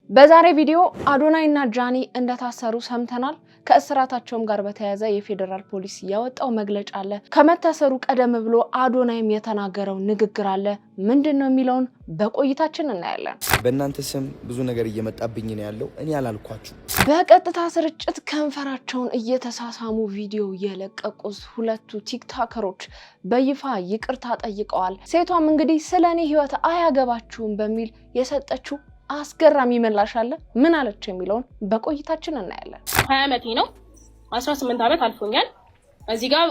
በዛሬ ቪዲዮ አዶናይ እና ጃኒ እንደታሰሩ ሰምተናል። ከእስራታቸውም ጋር በተያያዘ የፌደራል ፖሊስ ያወጣው መግለጫ አለ። ከመታሰሩ ቀደም ብሎ አዶናይም የተናገረው ንግግር አለ። ምንድነው የሚለውን በቆይታችን እናያለን። በእናንተ ስም ብዙ ነገር እየመጣብኝ ነው ያለው። እኔ አላልኳችሁ። በቀጥታ ስርጭት ከንፈራቸውን እየተሳሳሙ ቪዲዮ የለቀቁት ሁለቱ ቲክቶከሮች በይፋ ይቅርታ ጠይቀዋል። ሴቷም እንግዲህ ስለኔ ህይወት አያገባችሁም በሚል የሰጠችው አስገራሚ ምላሽ አለ። ምን አለች የሚለውን በቆይታችን እናያለን። 20 ዓመቴ ነው። 18 ዓመት አልፎኛል። እዚህ ጋር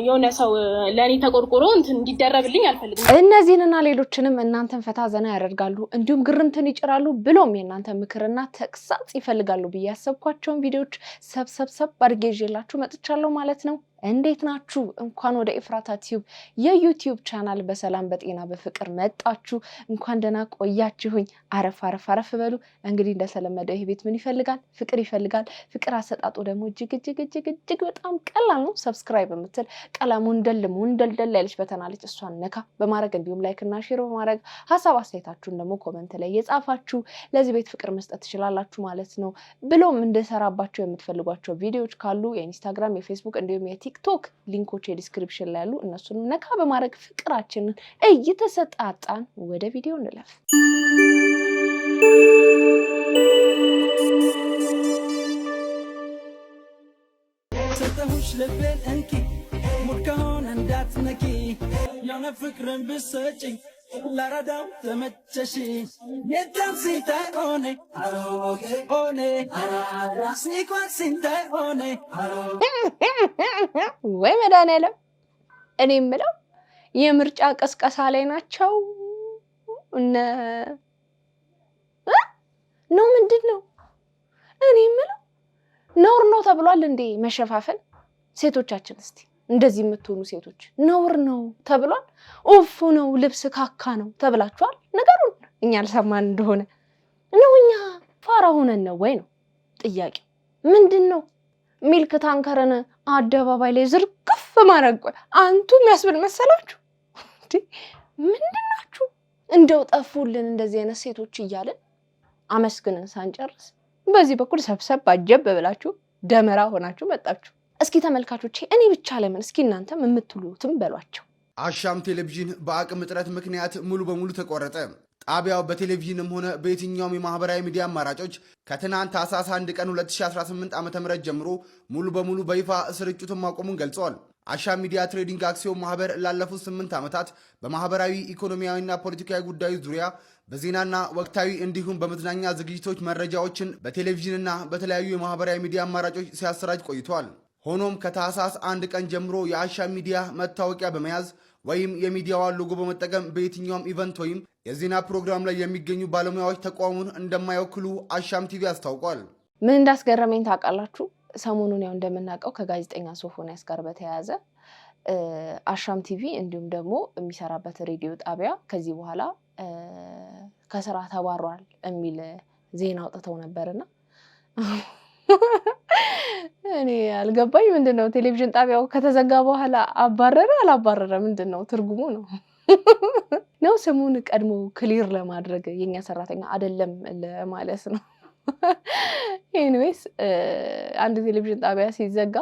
የሆነ ሰው ለኔ ተቆርቆሮ እንዲደረብልኝ አልፈልግም። እነዚህንና ሌሎችንም እናንተን ፈታ ዘና ያደርጋሉ እንዲሁም ግርምትን ይጭራሉ ብሎም የእናንተ ምክርና ተግሳጽ ይፈልጋሉ ብዬ ያሰብኳቸውን ቪዲዮዎች ሰብሰብ አድርጌ ይዤላችሁ መጥቻለሁ ማለት ነው። እንዴት ናችሁ? እንኳን ወደ ኤፍራታ ቲዩብ የዩቲዩብ ቻናል በሰላም በጤና በፍቅር መጣችሁ። እንኳን ደህና ቆያችሁኝ። አረፍ በሉ። እንግዲህ እንደተለመደው ይሄ ቤት ምን ይፈልጋል? ፍቅር ይፈልጋል። ፍቅር አሰጣጡ ደግሞ እጅግ በጣም ቀላል ነው። ሰብስክራይብ የምትል ቀለሙን ደልደል ያለች በተናለች እሷን ነካ በማድረግ እንዲሁም ላይክ እና ሼር በማድረግ ሀሳብ አስተያየታችሁን ደግሞ ኮሜንት ላይ የጻፋችሁ ለዚህ ቤት ፍቅር መስጠት ትችላላችሁ ማለት ነው። ብሎም እንደሰራባቸው የምትፈልጓቸው ቪዲዮዎች ካሉ የኢንስታግራም የፌስቡክ እንዲሁም ቲክቶክ ሊንኮች የዲስክሪፕሽን ላይ ያሉ እነሱን ነካ በማድረግ ፍቅራችንን እየተሰጣጣን ወደ ቪዲዮ እንለፍ። ሰጠሁሽ ልቤን እንኪ ሙድ ከሆነ እንዳትነኪ የሆነ ፍቅርን ብሰጪኝ ላራዳው ተመቸሽ የታም ሲታይ ሆነ ሆነ ሲኳን ሲታይ ሆነ ወይ መድኃኒዓለም። እኔ የምለው የምርጫ ቀስቀሳ ላይ ናቸው ነው ምንድን ነው? እኔ የምለው ነውር ነው ተብሏል እንዴ መሸፋፈን? ሴቶቻችን እስቲ እንደዚህ የምትሆኑ ሴቶች ነውር ነው ተብሏል። ኡፍ ነው ልብስ ካካ ነው ተብላችኋል። ነገሩን እኛ አልሰማን እንደሆነ ነው። እኛ ፋራ ሆነን ነው ወይ ነው ጥያቄው። ምንድን ነው ሚልክ ታንከረን አደባባይ ላይ ዝርግፍ ማድረግ አንቱ የሚያስብል መሰላችሁ? ምንድናችሁ? እንደው ጠፉልን እንደዚህ አይነት ሴቶች እያልን አመስግነን ሳንጨርስ በዚህ በኩል ሰብሰብ አጀብ ብላችሁ ደመራ ሆናችሁ መጣችሁ። እስኪ ተመልካቾቼ እኔ ብቻ ለምን እስኪ እናንተም የምትሉትም በሏቸው። አሻም ቴሌቪዥን በአቅም እጥረት ምክንያት ሙሉ በሙሉ ተቆረጠ። ጣቢያው በቴሌቪዥንም ሆነ በየትኛውም የማህበራዊ ሚዲያ አማራጮች ከትናንት ታህሳስ 1 ቀን 2018 ዓ.ም ጀምሮ ሙሉ በሙሉ በይፋ ስርጭቱን ማቆሙን ገልጸዋል። አሻም ሚዲያ ትሬዲንግ አክሲዮን ማህበር ላለፉት 8 ዓመታት በማህበራዊ ኢኮኖሚያዊና ፖለቲካዊ ጉዳዮች ዙሪያ በዜናና ወቅታዊ እንዲሁም በመዝናኛ ዝግጅቶች መረጃዎችን በቴሌቪዥንና በተለያዩ የማህበራዊ ሚዲያ አማራጮች ሲያሰራጭ ቆይቷል። ሆኖም ከታህሳስ 1 ቀን ጀምሮ የአሻም ሚዲያ መታወቂያ በመያዝ ወይም የሚዲያዋን ሎጎ በመጠቀም በየትኛውም ኢቨንት ወይም የዜና ፕሮግራም ላይ የሚገኙ ባለሙያዎች ተቋሙን እንደማይወክሉ አሻም ቲቪ አስታውቋል። ምን እንዳስገረመኝ ታውቃላችሁ? ሰሞኑን ያው እንደምናውቀው ከጋዜጠኛ ሶፎንያስ ጋር በተያያዘ አሻም ቲቪ እንዲሁም ደግሞ የሚሰራበት ሬዲዮ ጣቢያ ከዚህ በኋላ ከስራ ተባሯል የሚል ዜና አውጥተው ነበርና እኔ አልገባኝ። ምንድነው ቴሌቪዥን ጣቢያው ከተዘጋ በኋላ አባረረ አላባረረ ምንድነው ትርጉሙ? ነው ስሙን ቀድሞ ክሊር ለማድረግ የኛ ሰራተኛ አይደለም ለማለት ነው። ኤኒዌይስ አንድ ቴሌቪዥን ጣቢያ ሲዘጋ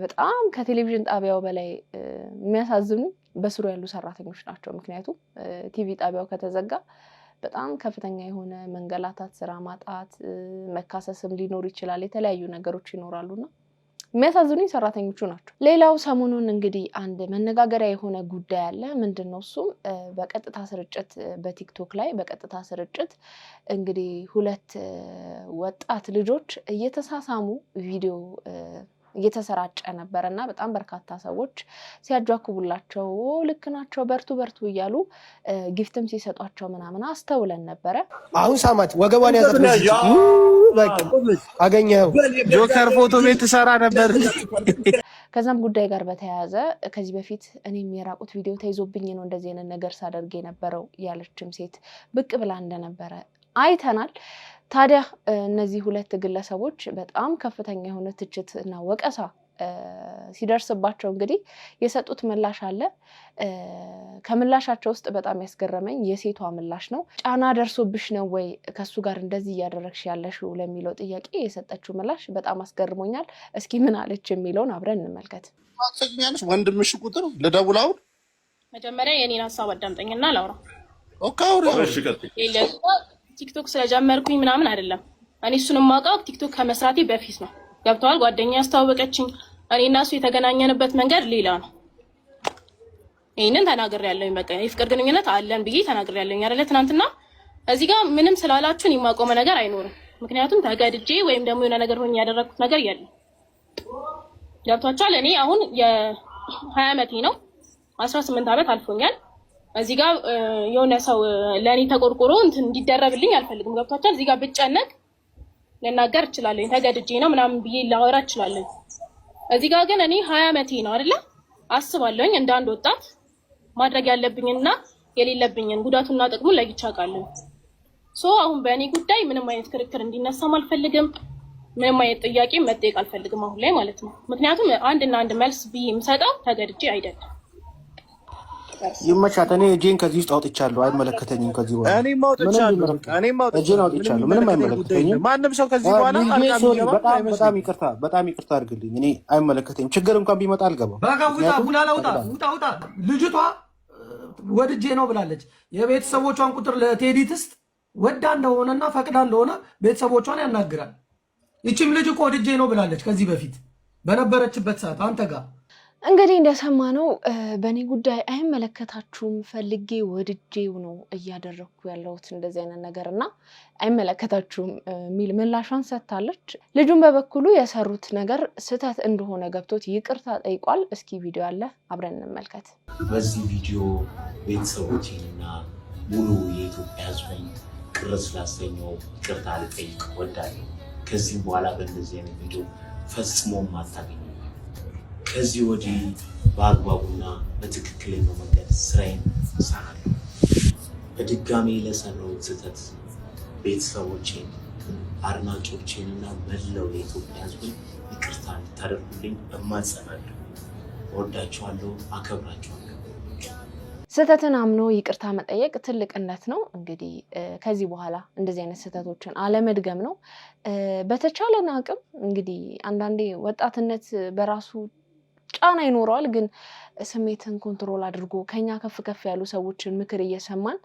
በጣም ከቴሌቪዥን ጣቢያው በላይ የሚያሳዝኑ በስሩ ያሉ ሰራተኞች ናቸው። ምክንያቱም ቲቪ ጣቢያው ከተዘጋ በጣም ከፍተኛ የሆነ መንገላታት፣ ስራ ማጣት፣ መካሰስም ሊኖር ይችላል። የተለያዩ ነገሮች ይኖራሉና የሚያሳዝኑኝ ሰራተኞቹ ናቸው። ሌላው ሰሞኑን እንግዲህ አንድ መነጋገሪያ የሆነ ጉዳይ አለ። ምንድነው እሱም በቀጥታ ስርጭት በቲክቶክ ላይ በቀጥታ ስርጭት እንግዲህ ሁለት ወጣት ልጆች እየተሳሳሙ ቪዲዮ እየተሰራጨ ነበርና በጣም በርካታ ሰዎች ሲያጇክቡላቸው ልክ ናቸው በርቱ እያሉ ጊፍትም ሲሰጧቸው ምናምን አስተውለን ነበረ። አሁን ሳማት ወገቧን ያዘች አገኘው ጆከር ፎቶ ቤት ሰራ ነበር። ከዛም ጉዳይ ጋር በተያያዘ ከዚህ በፊት እኔም የራቁት ቪዲዮ ተይዞብኝ ነው እንደዚህ አይነት ነገር ሳደርግ የነበረው ያለችም ሴት ብቅ ብላ እንደነበረ አይተናል። ታዲያ እነዚህ ሁለት ግለሰቦች በጣም ከፍተኛ የሆነ ትችት እና ወቀሳ ሲደርስባቸው እንግዲህ የሰጡት ምላሽ አለ። ከምላሻቸው ውስጥ በጣም ያስገረመኝ የሴቷ ምላሽ ነው። ጫና ደርሶብሽ ነው ወይ ከሱ ጋር እንደዚህ እያደረግሽ ያለሽው ለሚለው ጥያቄ የሰጠችው ምላሽ በጣም አስገርሞኛል። እስኪ ምን አለች የሚለውን አብረን እንመልከት። ማክሰኛለሽ ወንድምሽ ቁጥር ልደውላው መጀመሪያ የኔን ሐሳብ አዳምጠኝና ላውራ። ኦኬ አውሪ። ቲክቶክ ስለጀመርኩኝ ምናምን አይደለም። እኔ እሱን የማውቀው ቲክቶክ ከመስራቴ በፊት ነው። ገብቷል? ጓደኛ ያስተዋወቀችኝ፣ እኔ እና እሱ የተገናኘንበት መንገድ ሌላ ነው። ይሄንን ተናግሬያለሁኝ። በቃ የፍቅር ግንኙነት አለን ብዬ ተናግሬያለሁኝ አይደለ? ትናንትና እዚህ ጋር ምንም ስላላችሁን የማቆመ ነገር አይኖርም። ምክንያቱም ተገድጄ ወይም ደግሞ የሆነ ነገር ሆኜ ያደረኩት ነገር የለም። ገብቷችኋል? እኔ አሁን የ20 ዓመቴ ነው። 18 ዓመት አልፎኛል። እዚህ ጋር የሆነ ሰው ለኔ ተቆርቆሮ እንትን እንዲደረብልኝ አልፈልግም። ገብቷችኋል? እዚህ ጋር ብጨነቅ ልናገር እችላለሁ። ተገድጄ ነው ምናምን ብዬ ላወራ እችላለሁ። እዚህ ጋር ግን እኔ 20 ዓመቴ ነው አይደለ? አስባለሁኝ እንደ አንድ ወጣት ማድረግ ያለብኝና የሌለብኝን ጉዳቱና ጥቅሙን ለይቼ አውቃለሁ። አሁን በእኔ ጉዳይ ምንም አይነት ክርክር እንዲነሳም አልፈልግም። ምንም አይነት ጥያቄ መጠየቅ አልፈልግም አሁን ላይ ማለት ነው። ምክንያቱም አንድና አንድ መልስ ብዬ የምሰጠው ተገድጄ አይደለም። ይመቻት። እኔ እጄን ከዚህ ውስጥ አውጥቻለሁ። አይመለከተኝም። ከዚህ በኋላ እኔም አውጥቻለሁ። እጄን አውጥቻለሁ። ምንም አይመለከተኝም። ማንም ሰው ከዚህ በኋላ በጣም ይቅርታ አድርግልኝ። እኔ አይመለከተኝም። ችግር እንኳን ቢመጣ አልገባም። በቃ ውጣ። ልጅቷ ወድጄ ነው ብላለች። የቤተሰቦቿን ቁጥር ለቴዲ ትስጥ። ወዳ እንደሆነና ፈቅዳ እንደሆነ ቤተሰቦቿን ያናግራል። ይቺም ልጅ እኮ ወድጄ ነው ብላለች ከዚህ በፊት በነበረችበት ሰዓት አንተ ጋር። እንግዲህ እንደሰማነው በእኔ ጉዳይ አይመለከታችሁም፣ ፈልጌ ወድጄው ነው እያደረግኩ ያለሁት እንደዚህ አይነት ነገርና አይመለከታችሁም የሚል ምላሿን ሰጥታለች። ልጁን በበኩሉ የሰሩት ነገር ስህተት እንደሆነ ገብቶት ይቅርታ ጠይቋል። እስኪ ቪዲዮ አለ አብረን እንመልከት። በዚህ ቪዲዮ ቤተሰቦችንና ሙሉ የኢትዮጵያ ሕዝብን ቅር ስላሰኘው ይቅርታ ልጠይቅ እወዳለሁ። ከዚህም በኋላ በእንደዚህ አይነት ቪዲዮ ፈጽሞም አታገኙ። ከዚህ ወዲህ በአግባቡና በትክክለኛው መንገድ ስራዬን እሰራለሁ። በድጋሚ ለሰራሁት ስህተት ቤተሰቦቼን፣ አድናጮቼንና መላው የኢትዮጵያ ሕዝብን ይቅርታ እንድታደርጉልኝ እማጸናለሁ። እወዳችኋለሁ፣ አከብራችኋለሁ። ስህተትን አምኖ ይቅርታ መጠየቅ ትልቅነት ነው። እንግዲህ ከዚህ በኋላ እንደዚህ አይነት ስህተቶችን አለመድገም ነው። በተቻለን አቅም እንግዲህ አንዳንዴ ወጣትነት በራሱ ጫና ይኖረዋል፣ ግን ስሜትን ኮንትሮል አድርጎ ከኛ ከፍ ያሉ ሰዎችን ምክር እየሰማን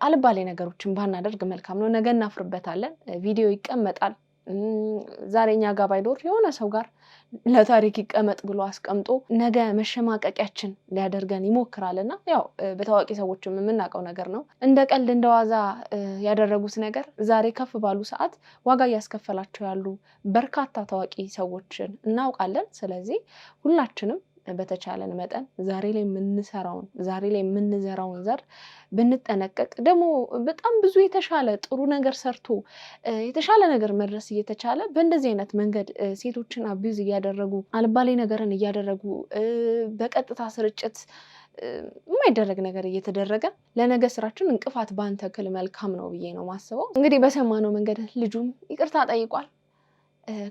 አልባሌ ነገሮችን ባናደርግ መልካም ነው። ነገ እናፍርበታለን። ቪዲዮ ይቀመጣል። ዛሬ እኛ ጋር ባይኖር የሆነ ሰው ጋር ለታሪክ ይቀመጥ ብሎ አስቀምጦ ነገ መሸማቀቂያችን ሊያደርገን ይሞክራልና ያው በታዋቂ ሰዎችም የምናውቀው ነገር ነው። እንደ ቀልድ እንደ ዋዛ ያደረጉት ነገር ዛሬ ከፍ ባሉ ሰዓት ዋጋ እያስከፈላቸው ያሉ በርካታ ታዋቂ ሰዎችን እናውቃለን። ስለዚህ ሁላችንም በተቻለን መጠን ዛሬ ላይ የምንዘራውን ዘር ብንጠነቀቅ፣ ደግሞ በጣም ብዙ የተሻለ ጥሩ ነገር ሰርቶ የተሻለ ነገር መድረስ እየተቻለ በእንደዚህ አይነት መንገድ ሴቶችን አቢዩዝ እያደረጉ አልባሌ ነገርን እያደረጉ በቀጥታ ስርጭት የማይደረግ ነገር እየተደረገ ለነገ ስራችን እንቅፋት ባንተክል መልካም ነው ብዬ ነው ማስበው። እንግዲህ በሰማነው መንገድ ልጁም ይቅርታ ጠይቋል።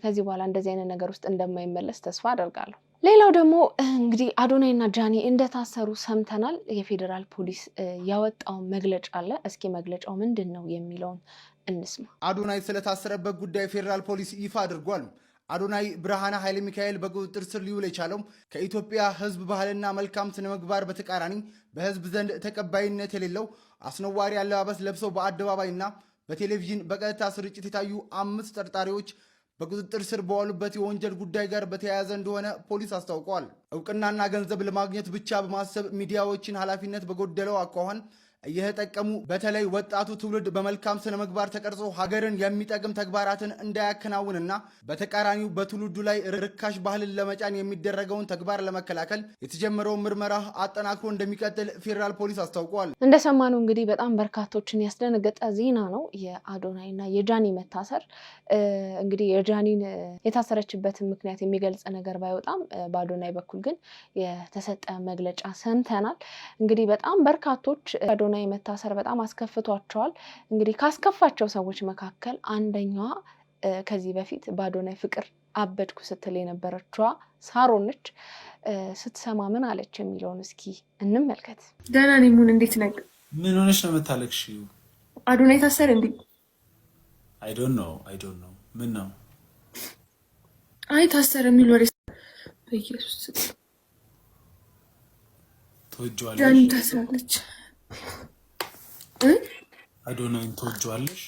ከዚህ በኋላ እንደዚህ አይነት ነገር ውስጥ እንደማይመለስ ተስፋ አደርጋለሁ። ሌላው ደግሞ እንግዲህ አዶናይ እና ጃኒ እንደታሰሩ ሰምተናል። የፌዴራል ፖሊስ ያወጣው መግለጫ አለ። እስኪ መግለጫው ምንድን ነው የሚለውን እንስማ። አዶናይ ስለታሰረበት ጉዳይ ፌዴራል ፖሊስ ይፋ አድርጓል። አዶናይ ብርሃነ ኃይለ ሚካኤል በቁጥጥር ስር ሊውል የቻለው ከኢትዮጵያ ሕዝብ ባህልና መልካም ስነ ምግባር በተቃራኒ በሕዝብ ዘንድ ተቀባይነት የሌለው አስነዋሪ አለባበስ ለብሰው በአደባባይና በቴሌቪዥን በቀጥታ ስርጭት የታዩ 5 ተጠርጣሪዎች በቁጥጥር ስር በዋሉበት የወንጀል ጉዳይ ጋር በተያያዘ እንደሆነ ፖሊስ አስታውቋል። እውቅናና ገንዘብ ለማግኘት ብቻ በማሰብ ሚዲያዎችን ኃላፊነት በጎደለው አኳኋን እየተጠቀሙ በተለይ ወጣቱ ትውልድ በመልካም ስነ ምግባር ተቀርጾ ሀገርን የሚጠቅም ተግባራትን እንዳያከናውንና በተቃራኒው በትውልዱ ላይ ርካሽ ባህልን ለመጫን የሚደረገውን ተግባር ለመከላከል የተጀመረውን ምርመራ አጠናክሮ እንደሚቀጥል ፌዴራል ፖሊስ አስታውቋል። እንደሰማነው እንግዲህ በጣም በርካቶችን ያስደነገጠ ዜና ነው የአዶናይና የጃኒ መታሰር። እንግዲህ የጃኒን የታሰረችበትን ምክንያት የሚገልጽ ነገር ባይወጣም በአዶናይ በኩል ግን የተሰጠ መግለጫ ሰምተናል። እንግዲህ በጣም በርካቶች አዶናይ መታሰር በጣም አስከፍቷቸዋል። እንግዲህ ካስከፋቸው ሰዎች መካከል አንደኛዋ ከዚህ በፊት በአዶናይ ፍቅር አበድኩ ስትል የነበረችዋ ሳሮን ነች። ስትሰማ ምን አለች የሚለውን እስኪ እንመልከት። ደህና ነኝ። ሙን እንዴት ነህ? ምን ሆነሽ ነው የምታለቅሽው? አዶናይ ታሰረ እንዴ? I don't know. ምን ነው? አይ ታሰረ የሚል ወሬ በኢየሱስ ተወጇለሽ? ዳኒ ታስራለች። አዶናይን ተወጇለሽ?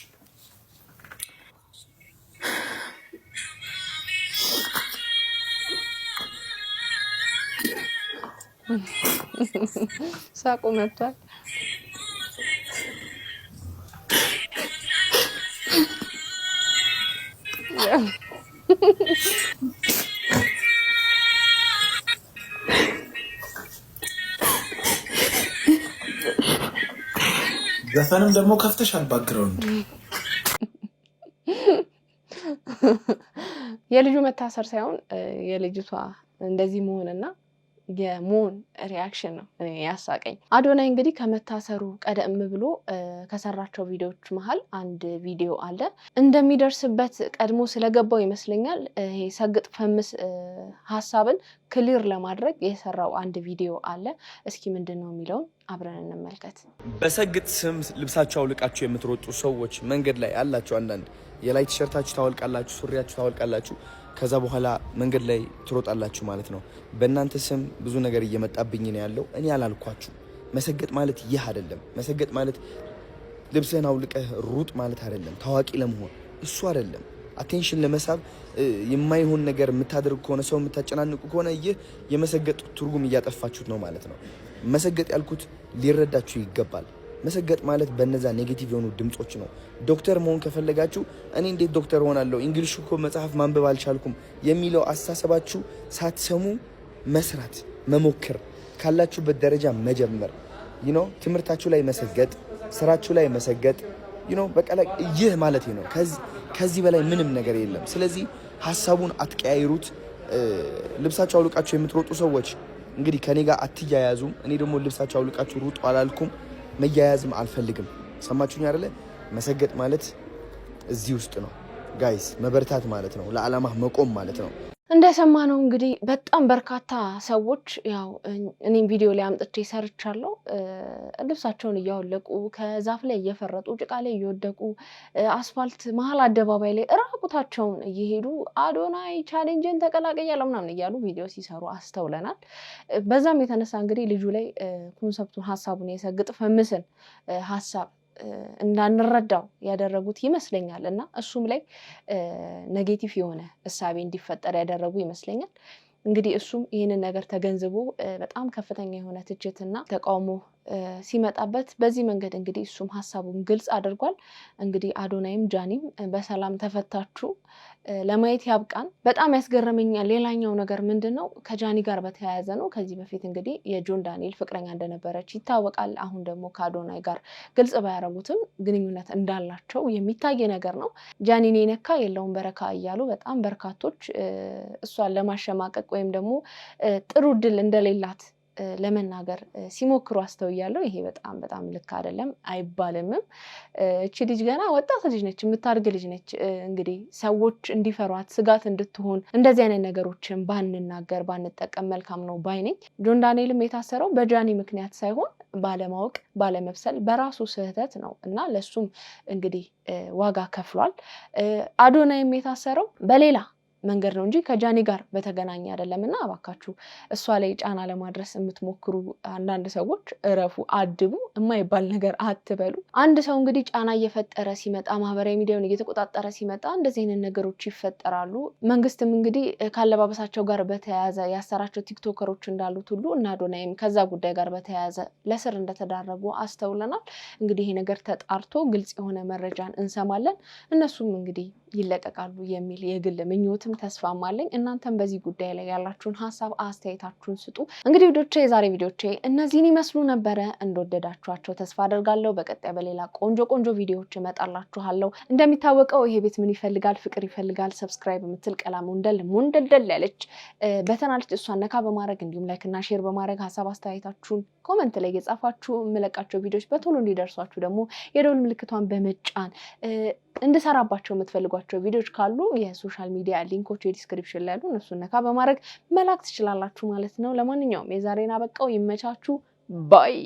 ሳቁ መጥቷል። ዘፈንም ደግሞ ከፍተሻል ባክግራውንድ። የልጁ መታሰር ሳይሆን የልጅቷ እንደዚህ መሆንና የሞን ሪያክሽን ነው ያሳቀኝ። አዶናይ እንግዲህ ከመታሰሩ ቀደም ብሎ ከሰራቸው ቪዲዮዎች መሃል አንድ ቪዲዮ አለ። እንደሚደርስበት ቀድሞ ስለገባው ይመስለኛል ይሄ ሰግጥ ፈምስ ሀሳብን ክሊር ለማድረግ የሰራው አንድ ቪዲዮ አለ። እስኪ ምንድነው የሚለውን አብረን እንመልከት። በሰግጥ ስም ልብሳቸው አውልቃችሁ የምትሮጡ ሰዎች መንገድ ላይ አላችሁ። አንዳንድ የላይ ቲሸርታችሁ ታወልቃላችሁ፣ ሱሪያችሁ ታወልቃላችሁ። ከዛ በኋላ መንገድ ላይ ትሮጣላችሁ ማለት ነው። በእናንተ ስም ብዙ ነገር እየመጣብኝ ነው ያለው። እኔ አላልኳችሁ። መሰገጥ ማለት ይህ አይደለም። መሰገጥ ማለት ልብስህን አውልቀህ ሩጥ ማለት አይደለም። ታዋቂ ለመሆን እሱ አይደለም። አቴንሽን ለመሳብ የማይሆን ነገር የምታደርጉ ከሆነ ሰው የምታጨናንቁ ከሆነ ይህ የመሰገጥ ትርጉም እያጠፋችሁት ነው ማለት ነው። መሰገጥ ያልኩት ሊረዳችሁ ይገባል። መሰገጥ ማለት በነዛ ኔጌቲቭ የሆኑ ድምጾች ነው። ዶክተር መሆን ከፈለጋችሁ እኔ እንዴት ዶክተር ሆናለሁ እንግሊሽ እኮ መጽሐፍ ማንበብ አልቻልኩም የሚለው አስተሳሰባችሁ ሳትሰሙ መስራት መሞከር፣ ካላችሁበት ደረጃ መጀመር፣ ትምህርታችሁ ላይ መሰገጥ፣ ስራችሁ ላይ መሰገጥ፣ በቃ ይህ ማለት ነው። ከዚህ በላይ ምንም ነገር የለም። ስለዚህ ሐሳቡን አትቀያይሩት። ልብሳችሁ አውልቃችሁ የምትሮጡ ሰዎች እንግዲህ ከኔ ጋር አትያያዙም። እኔ ደግሞ ልብሳችሁ አውልቃችሁ ሩጡ አላልኩም። መያያዝም አልፈልግም። ሰማችሁኝ አይደለ? መሰገጥ ማለት እዚህ ውስጥ ነው ጋይስ። መበርታት ማለት ነው። ለዓላማ መቆም ማለት ነው። እንደሰማነው እንግዲህ በጣም በርካታ ሰዎች ያው እኔም ቪዲዮ ላይ አምጥቼ ሰርቻለሁ። ልብሳቸውን እያወለቁ ከዛፍ ላይ እየፈረጡ ጭቃ ላይ እየወደቁ አስፋልት መሀል አደባባይ ላይ ራቁታቸውን እየሄዱ አዶናይ ቻሌንጅን ተቀላቀያለሁ ምናምን እያሉ ቪዲዮ ሲሰሩ አስተውለናል። በዛም የተነሳ እንግዲህ ልጁ ላይ ኮንሰፕቱን ሀሳቡን የሰግጥ ፈምስን ሀሳብ እንዳንረዳው ያደረጉት ይመስለኛል እና እሱም ላይ ኔጌቲቭ የሆነ እሳቤ እንዲፈጠር ያደረጉ ይመስለኛል። እንግዲህ እሱም ይህንን ነገር ተገንዝቦ በጣም ከፍተኛ የሆነ ትችትና ተቃውሞ ሲመጣበት በዚህ መንገድ እንግዲህ እሱም ሀሳቡን ግልጽ አድርጓል። እንግዲህ አዶናይም ጃኒም በሰላም ተፈታችሁ ለማየት ያብቃን። በጣም ያስገረመኛል ሌላኛው ነገር ምንድነው ከጃኒ ጋር በተያያዘ ነው። ከዚህ በፊት እንግዲህ የጆን ዳንኤል ፍቅረኛ እንደነበረች ይታወቃል። አሁን ደግሞ ከአዶናይ ጋር ግልጽ ባያረጉትም ግንኙነት እንዳላቸው የሚታይ ነገር ነው። ጃኒን የነካ የለውም በረካ እያሉ በጣም በርካቶች እሷን ለማሸማቀቅ ወይም ደግሞ ጥሩ ድል እንደሌላት ለመናገር ሲሞክሩ አስተውያለሁ። ይሄ በጣም በጣም ልክ አይደለም አይባልምም። እቺ ልጅ ገና ወጣት ልጅ ነች፣ የምታድግ ልጅ ነች። እንግዲህ ሰዎች እንዲፈሯት ስጋት እንድትሆን እንደዚህ አይነት ነገሮችን ባንናገር ባንጠቀም መልካም ነው ባይ ነኝ። ጆን ዳንኤልም የታሰረው በጃኒ ምክንያት ሳይሆን ባለማወቅ ባለመብሰል በራሱ ስህተት ነው እና ለሱም እንግዲህ ዋጋ ከፍሏል። አዶናይም የታሰረው በሌላ መንገድ ነው እንጂ ከጃኒ ጋር በተገናኘ አይደለም እና እባካችሁ እሷ ላይ ጫና ለማድረስ የምትሞክሩ አንዳንድ ሰዎች እረፉ፣ አድቡ፣ የማይባል ነገር አትበሉ። አንድ ሰው እንግዲህ ጫና እየፈጠረ ሲመጣ ማህበራዊ ሚዲያውን እየተቆጣጠረ ሲመጣ እንደዚህ አይነት ነገሮች ይፈጠራሉ። መንግስትም እንግዲህ ካለባበሳቸው ጋር በተያያዘ ያሰራቸው ቲክቶከሮች እንዳሉት ሁሉ እና አዶናይም ከዛ ጉዳይ ጋር በተያያዘ ለስር እንደተዳረጉ አስተውለናል። እንግዲህ ይሄ ነገር ተጣርቶ ግልጽ የሆነ መረጃን እንሰማለን። እነሱም እንግዲህ ይለቀቃሉ የሚል የግል ምኞትም ተስፋም አለኝ። እናንተም በዚህ ጉዳይ ላይ ያላችሁን ሀሳብ አስተያየታችሁን ስጡ። እንግዲህ ቪዲዮቼ የዛሬ ቪዲዮቼ እነዚህን ይመስሉ ነበረ። እንደወደዳችኋቸው ተስፋ አደርጋለሁ። በቀጣይ በሌላ ቆንጆ ቪዲዮዎች እመጣላችኋለሁ። እንደሚታወቀው ይሄ ቤት ምን ይፈልጋል? ፍቅር ይፈልጋል። ሰብስክራይብ የምትል ቀላም ሙንደልደል ያለች በተናለች እሷን ነካ በማድረግ እንዲሁም ላይክ እና ሼር በማድረግ ሀሳብ አስተያየታችሁን ኮመንት ላይ የጻፋችሁ የምለቃቸው ቪዲዮዎች በቶሎ እንዲደርሷችሁ ደግሞ የደወል ምልክቷን በመጫን እንድሰራባቸው የምትፈልጓቸው ቪዲዮዎች ካሉ የሶሻል ሚዲያ ሊንክ ሊንኮች ዲስክሪፕሽን ላይ አሉ። እነሱን ነካ በማድረግ መላክ ትችላላችሁ ማለት ነው። ለማንኛውም የዛሬን አበቃው። ይመቻችሁ ባይ